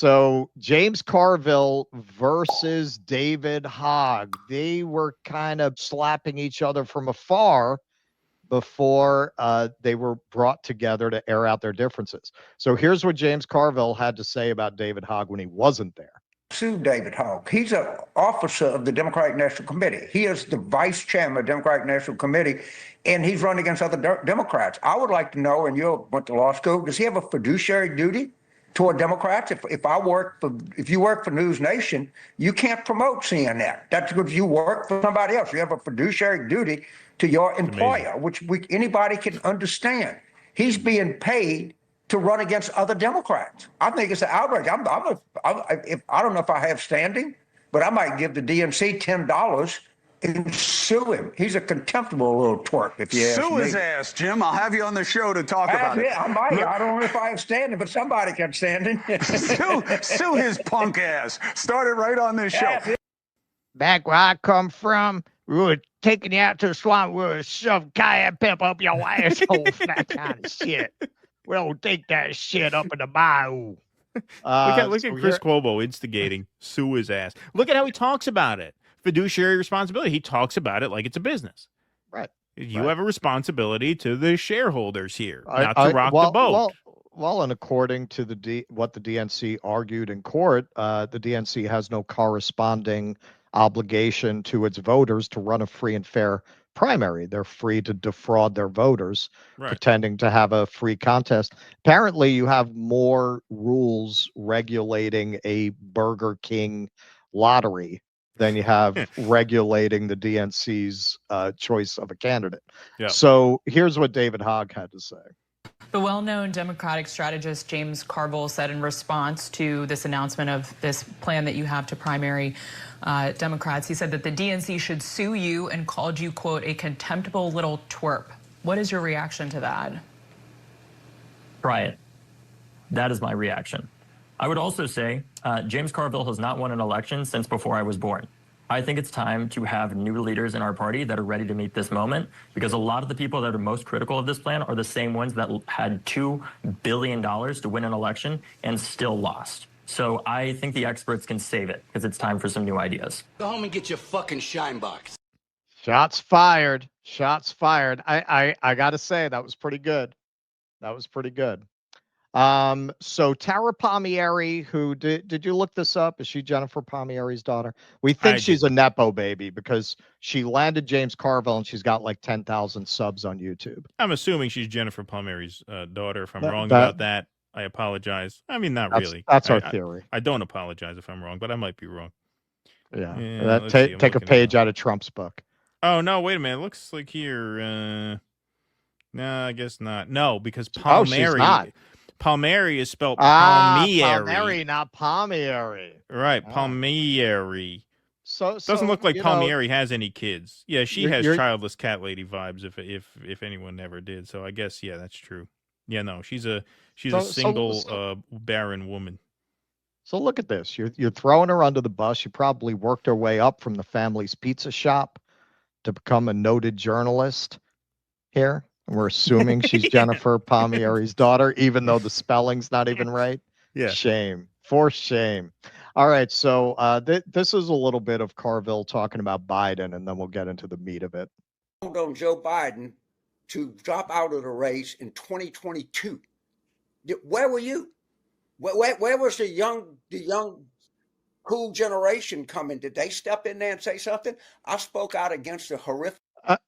So James Carville versus David Hogg. They were kind of slapping each other from afar before they were brought together to air out their differences. So here's what James Carville had to say about David Hogg when he wasn't there. Sue David Hogg. He's an officer of the Democratic National Committee. He is the vice chairman of the Democratic National Committee, and he's running against other Democrats. I would like to know, and you went to law school, does he have a fiduciary duty toward Democrats? If you work for News Nation, you can't promote CNN. That's because you work for somebody else. You have a fiduciary duty to your employer, which anybody can understand. He's being paid to run against other Democrats. I think it's an outrage. I don't know if I have standing, but I might give the DNC $10 and sue him. He's a contemptible little twerp, if you ask me. Sue his ass, Jim. I'll have you on the show to talk about it. Yeah, I might. I don't know if I have standing, but somebody can stand him. Sue his punk ass. Start it right on this show. Back where I come from, we were taking you out to the swamp. We were shove cayenne pepper up your asshole for that kind of shit. We don't take that shit up in the bayou. Look at Chris Cuomo instigating sue his ass. Look at how he talks about it. Fiduciary responsibility. He talks about it like it's a business. Right. You have a responsibility to the shareholders here, not to rock the boat. Well, and according to what the DNC argued in court, the DNC has no corresponding obligation to its voters to run a free and fair primary. They're free to defraud their voters, pretending to have a free contest. Apparently, you have more rules regulating a Burger King lottery than you have regulating the DNC's choice of a candidate. Yeah. So here's what David Hogg had to say. The well-known Democratic strategist James Carville said in response to this announcement of this plan that you have to primary Democrats, he said that the DNC should sue you and called you, quote, a contemptible little twerp. What is your reaction to that? Try it. That is my reaction. I would also say James Carville has not won an election since before I was born. I think it's time to have new leaders in our party that are ready to meet this moment, because a lot of the people that are most critical of this plan are the same ones that had $2 billion to win an election and still lost. So I think the experts can save it, because it's time for some new ideas. Go home and get your fucking shine box. Shots fired. Shots fired. I got to say, that was pretty good. That was pretty good. So Tara Palmieri, who did you look this up? Is she Jennifer Palmieri's daughter? We think she's a Nepo baby because she landed James Carville and she's got like 10,000 subs on YouTube. I'm assuming she's Jennifer Palmieri's daughter. If I'm wrong about that, I apologize. I mean, not really. That's our theory. I don't apologize if I'm wrong, but I might be wrong. Yeah. Take a page out of Trump's book. Oh, no, wait a minute. It looks like here. No, I guess not. No, because Palmieri. She's not. Palmieri is spelled Palmieri. Palmieri, not Palmieri. Right, Palmieri. So doesn't look like Palmieri has any kids. Yeah, she has childless cat lady vibes. If anyone ever did, so I guess that's true. Yeah, no, she's a single barren woman. So look at this. You're throwing her under the bus. She probably worked her way up from the family's pizza shop to become a noted journalist here. We're assuming she's Jennifer Palmieri's daughter, even though the spelling's not even right. Yeah. Shame. For shame. All right. So this is a little bit of Carville talking about Biden, and then we'll get into the meat of it. On Joe Biden to drop out of the race in 2022. Where were you? Where was the young cool generation coming? Did they step in there and say something? I spoke out against the horrific.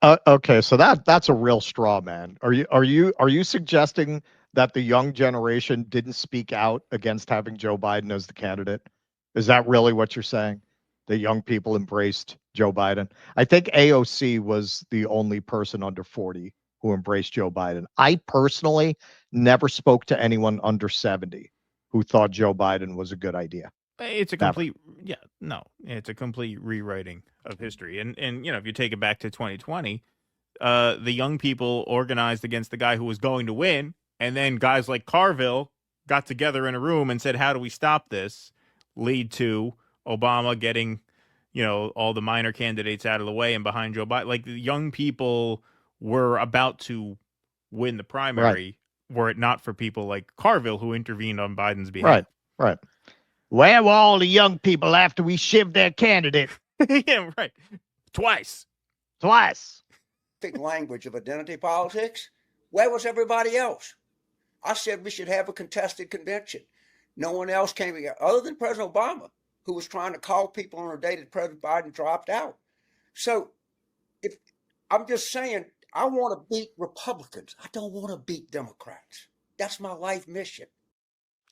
Okay, so that's a real straw man. Are you suggesting that the young generation didn't speak out against having Joe Biden as the candidate? Is that really what you're saying? The young people embraced Joe Biden. I think AOC was the only person under 40 who embraced Joe Biden. I personally never spoke to anyone under 70 who thought Joe Biden was a good idea. It's a complete, it's a complete rewriting of history. And if you take it back to 2020, the young people organized against the guy who was going to win. And then guys like Carville got together in a room and said, how do we stop this? Lead to Obama getting, all the minor candidates out of the way and behind Joe Biden. Like, the young people were about to win the primary were it not for people like Carville who intervened on Biden's behalf. Right. Where were all the young people after we shivved their candidate Yeah, right. Twice. twice? Language of identity politics. Where was everybody else? I said we should have a contested convention. No one else came together other than President Obama, who was trying to call people on a day that President Biden dropped out. So if I'm just saying, I want to beat Republicans. I don't want to beat Democrats. That's my life mission.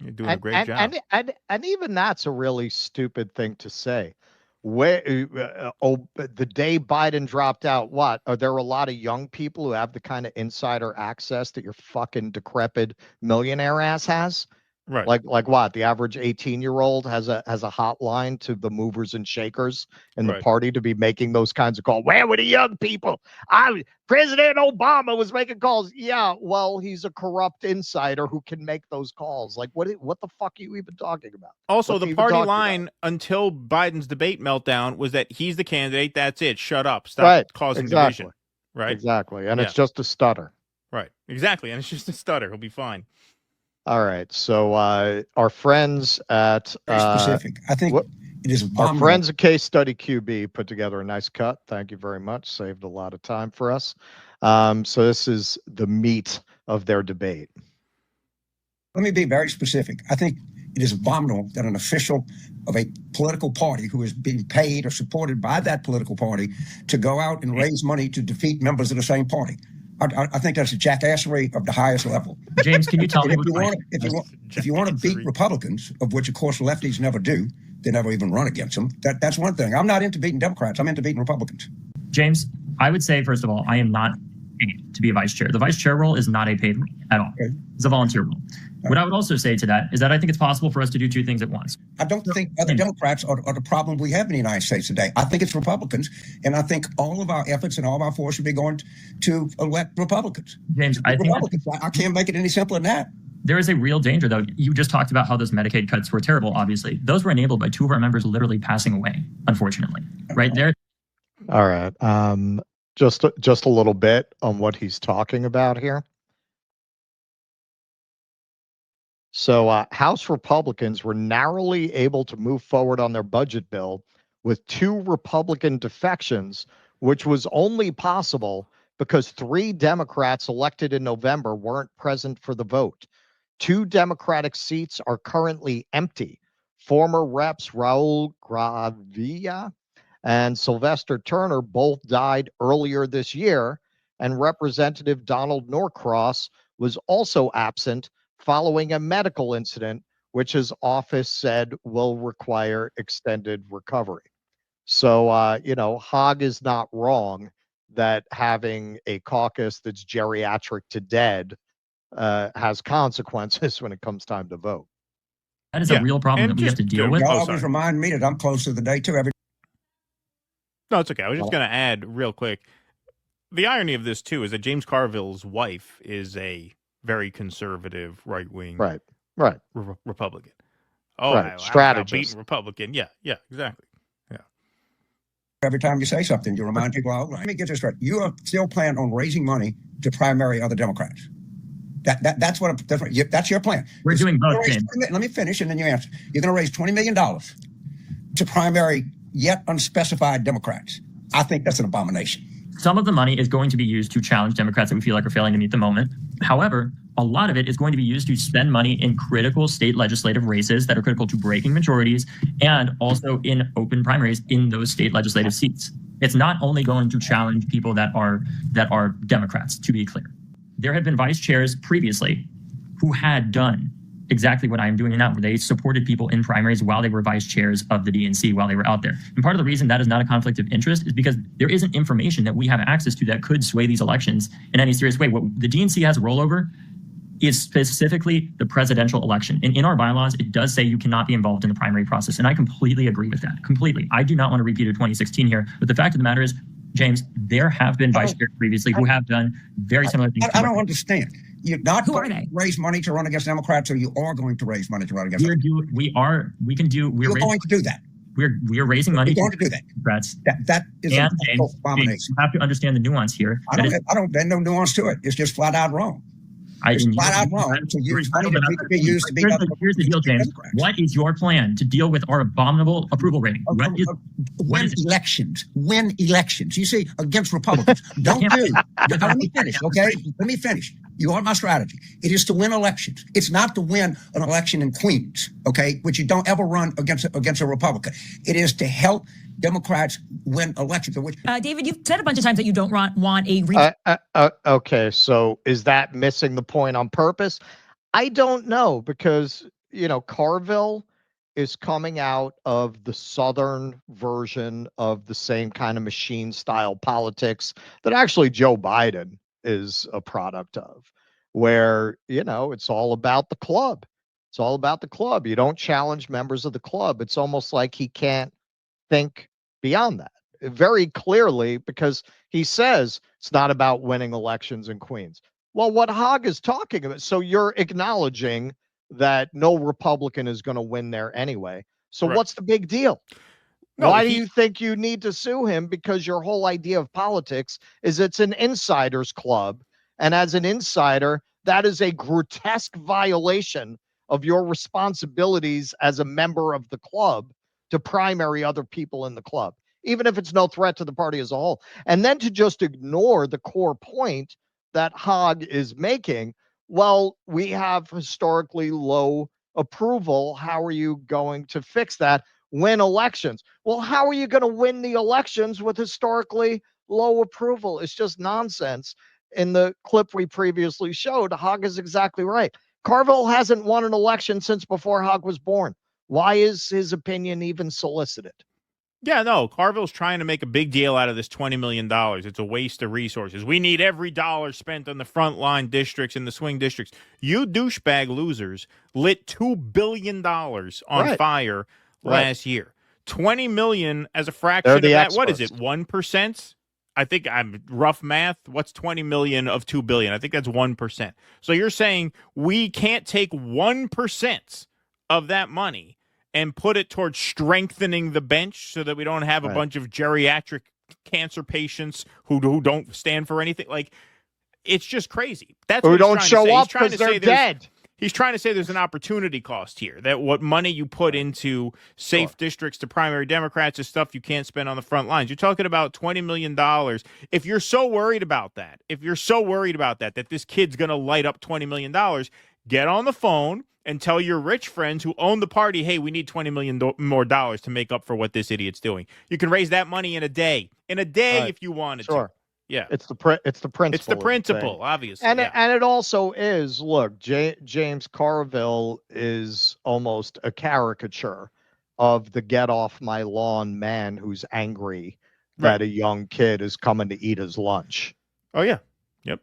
You're doing a great job. And even that's a really stupid thing to say. Where the day Biden dropped out, what are there a lot of young people who have the kind of insider access that your fucking decrepit millionaire ass has? Right. Like what? The average 18-year-old has a hotline to the movers and shakers in the Right. party to be making those kinds of calls. Where were the young people? President Obama was making calls. Yeah, well, he's a corrupt insider who can make those calls. Like, what the fuck are you even talking about? Also, What's he the even party talking line about? until Biden's debate meltdown was that he's the candidate. That's it. Shut up. Stop Right, causing exactly. division. Right. Exactly. And Yeah. it's just a stutter. Right. Exactly. And it's just a stutter. He'll be fine. All right. So our friends at Very specific. I think it is our abominable. friends at Case Study QB put together a nice cut. Thank you very much. Saved a lot of time for us. So this is the meat of their debate. Let me be very specific. I think it is abominable that an official of a political party who is being paid or supported by that political party to go out and raise money to defeat members of the same party. I think that's a jackassery of the highest level. James, can you tell me If you want to beat Republicans, of which of course lefties never do, they never even run against them. That's one thing. I'm not into beating Democrats. I'm into beating Republicans. James, I would say, first of all, I am not paid to be a vice chair. The vice chair role is not a paid role at all. Okay. It's a volunteer role. What I would also say to that is that I think it's possible for us to do two things at once. I don't think other Democrats are the problem we have in the United States today. I think it's Republicans, and I think all of our efforts and all of our force should be going to elect Republicans. James, I think I can't make it any simpler than that. there is a real danger, though. You just talked about how those Medicaid cuts were terrible, obviously. Those were enabled by two of our members literally passing away, unfortunately. Right there. All right. Just a little bit on what he's talking about here. So House Republicans were narrowly able to move forward on their budget bill with two Republican defections, which was only possible because 3 Democrats elected in November weren't present for the vote. 2 Democratic seats are currently empty. Former reps Raul Gravilla and Sylvester Turner both died earlier this year, and Representative Donald Norcross was also absent following a medical incident, which his office said will require extended recovery. So, Hogg is not wrong that having a caucus that's geriatric to dead has consequences when it comes time to vote. That is a real problem that we have to deal with. Y'all always remind me that I'm close to the day, too. No, it's okay. I was just going to add real quick. The irony of this, too, is that James Carville's wife is a very conservative, right-wing Republican. Oh, right. Strategist. Republican. Yeah, exactly. Yeah. Every time you say something, you remind people, let me get this right. You are still planning on raising money to primary other Democrats. That's your plan. We're doing both, James. Let me finish and then you answer. You're going to raise $20 million to primary yet unspecified Democrats. I think that's an abomination. Some of the money is going to be used to challenge Democrats that we feel like are failing to meet the moment. However, a lot of it is going to be used to spend money in critical state legislative races that are critical to breaking majorities and also in open primaries in those state legislative seats. It's not only going to challenge people that are Democrats, to be clear. There have been vice chairs previously who had done exactly what I'm doing now, where they supported people in primaries while they were vice chairs of the DNC while they were out there. And part of the reason that is not a conflict of interest is because there isn't information that we have access to that could sway these elections in any serious way. What the DNC has rollover is specifically the presidential election. And in our bylaws, it does say you cannot be involved in the primary process. And I completely agree with that. Completely. I do not want to repeat a 2016 here. But the fact of the matter is, James, there have been vice chairs previously who have done very similar things. I don't understand. You're not going to raise money to run against Democrats, or you are going to raise money to run against them? You're going to do that. We are raising money. We're going to do that. Democrats. That is an abomination. You have to understand the nuance here. There's no nuance to it. It's just flat out wrong. It's flat out wrong to use money that could be used to beat up. Here's the deal, James. What is your plan to deal with our abominable approval rating? Win elections. You see, against Republicans. Don't do. Let me finish, okay? Let me finish. You want my strategy. It is to win elections. It's not to win an election in Queens, okay, which you don't ever run against a Republican. It is to help Democrats win elections. David, you've said a bunch of times that you don't want a okay, so is that missing the point on purpose? I don't know, because, you know, Carville is coming out of the Southern version of the same kind of machine style politics that actually Joe Biden is a product of, where, you know, it's all about the club. It's all about the club. You don't challenge members of the club. It's almost like he can't think beyond that very clearly, because he says it's not about winning elections in Queens. Well, what Hogg is talking about, so you're acknowledging that no Republican is going to win there anyway. So Right. what's the big deal? No, Why do you think you need to sue him? Because your whole idea of politics is it's an insider's club. And as an insider, that is a grotesque violation of your responsibilities as a member of the club to primary other people in the club, even if it's no threat to the party as a whole. And then to just ignore the core point that Hogg is making, well, we have historically low approval. How are you going to fix that? Win elections. Well, how are you going to win the elections with historically low approval? It's just nonsense. In the clip we previously showed, Hogg is exactly right. Carville hasn't won an election since before Hogg was born. Why is his opinion even solicited? Yeah, no, Carville's trying to make a big deal out of this $20 million. It's a waste of resources. We need every dollar spent on the frontline districts and the swing districts. You douchebag losers lit $2 billion on fire last year. $20 million as a fraction of that. What is it, 1%? I think I'm rough math. What's 20 million of 2 billion? I think that's 1%. So you're saying we can't take 1% of that money and put it towards strengthening the bench so that we don't have a bunch of geriatric cancer patients who don't stand for anything. Like, it's just crazy. That's who don't show up because they're dead. He's trying to say there's an opportunity cost here, that what money you put into safe districts to primary Democrats is stuff you can't spend on the front lines. You're talking about $20 million. If you're so worried about that, that this kid's going to light up $20 million, get on the phone and tell your rich friends who own the party, hey, we need $20 million more dollars to make up for what this idiot's doing. You can raise that money in a day. If you wanted to. Yeah, it's the principle. It's the principle, obviously, and it also is. Look, James Carville is almost a caricature of the get off my lawn man who's angry that a young kid is coming to eat his lunch. Oh yeah, yep.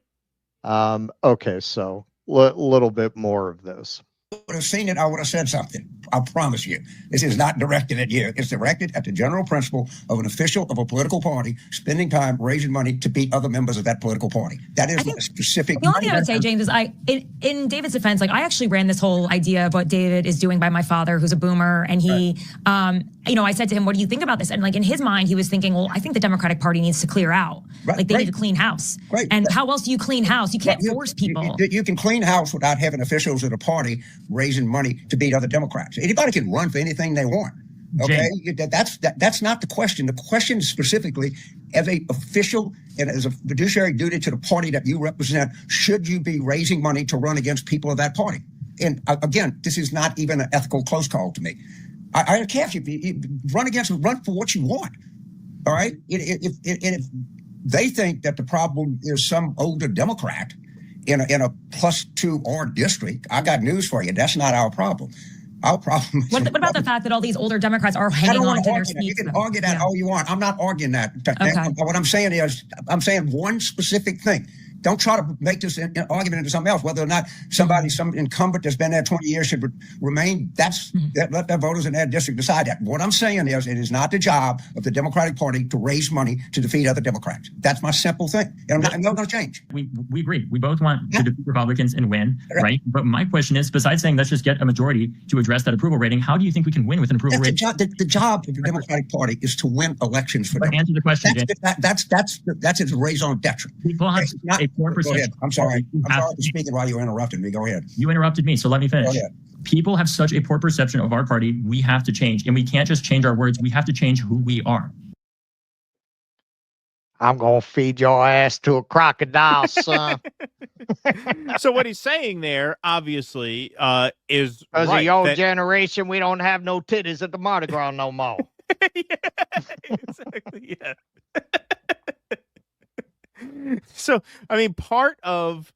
Okay, so little bit more of this. Would have seen it, I would have said something. I promise you. This is not directed at you. It's directed at the general principle of an official of a political party spending time raising money to beat other members of that political party. That is a specific. The only thing I would say, James, is in David's defense, like, I actually ran this whole idea of what David is doing by my father, who's a boomer, and he, I said to him, "What do you think about this?" And like, in his mind, he was thinking, "Well, I think the Democratic Party needs to clear out. Like, they need to clean house. And how else do you clean house? You can't force people. You can clean house without having officials of the party raising money to beat other Democrats. Anybody can run for anything they want. Okay, that's not the question. The question is specifically, as a official and as a fiduciary duty to the party that you represent, should you be raising money to run against people of that party? And again, this is not even an ethical close call to me. I don't care if you run for what you want. All right, if they think that the problem is some older Democrat in a +2 district, I got news for you. That's not our problem. Our problem. What about the fact that all these older Democrats are hanging on to their seats? You can argue that all you want. I'm not arguing that. What I'm saying is, I'm saying one specific thing. Don't try to make this an argument into something else. Whether or not some incumbent that's been there 20 years should remain, let their voters in their district decide that. What I'm saying is, it is not the job of the Democratic Party to raise money to defeat other Democrats. That's my simple thing. And I'm not going to change. We agree. We both want to defeat Republicans and win, right? But my question is, besides saying let's just get a majority to address that approval rating, how do you think we can win with an approval rating? The job of the Democratic Party is to win elections for them. Answer the question, James. That's its raison d'etre. People have a poor Go perception. ahead. I'm sorry. You I'm have sorry to for speaking while you interrupted me. Go ahead. You interrupted me, so let me finish. Go ahead. People have such a poor perception of our party. We have to change, and we can't just change our words. We have to change who we are. I'm gonna feed your ass to a crocodile, son. So what he's saying there, obviously, is Because right. of your that- generation, we don't have no titties at the Mardi Gras no more. Yeah, exactly. Yeah. So, I mean, part of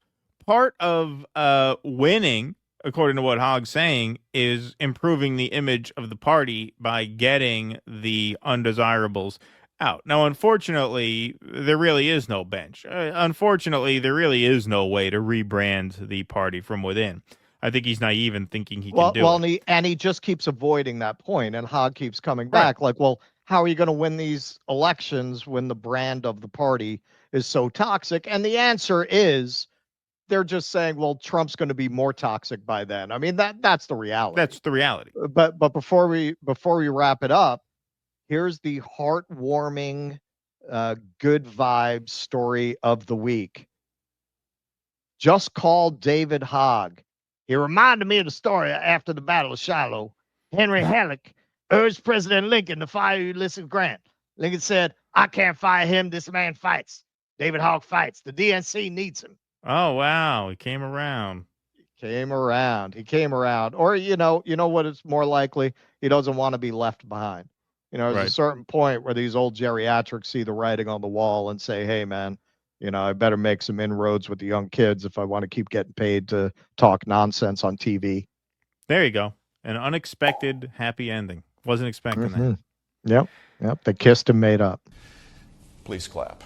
winning, according to what Hogg's saying, is improving the image of the party by getting the undesirables out. Now, unfortunately, there really is no bench. Unfortunately, there really is no way to rebrand the party from within. I think he's naive in thinking he can do it. And he just keeps avoiding that point, and Hogg keeps coming back. Like, well, how are you going to win these elections when the brand of the party is so toxic? And the answer is they're just saying, well, Trump's going to be more toxic by then. I mean, that's the reality. That's the reality. But before we wrap it up, here's the heartwarming, good vibe story of the week. Just called David Hogg. He reminded me of the story after the Battle of Shiloh. Henry Halleck urged President Lincoln to fire Ulysses Grant. Lincoln said, I can't fire him. This man fights. David Hogg fights. The DNC needs him. Oh, wow. He came around. He came around. Or, you know what is more likely? He doesn't want to be left behind. There's a certain point where these old geriatrics see the writing on the wall and say, hey, man, I better make some inroads with the young kids if I want to keep getting paid to talk nonsense on TV. There you go. An unexpected happy ending. Wasn't expecting that. Yep. They kissed and made up. Please clap.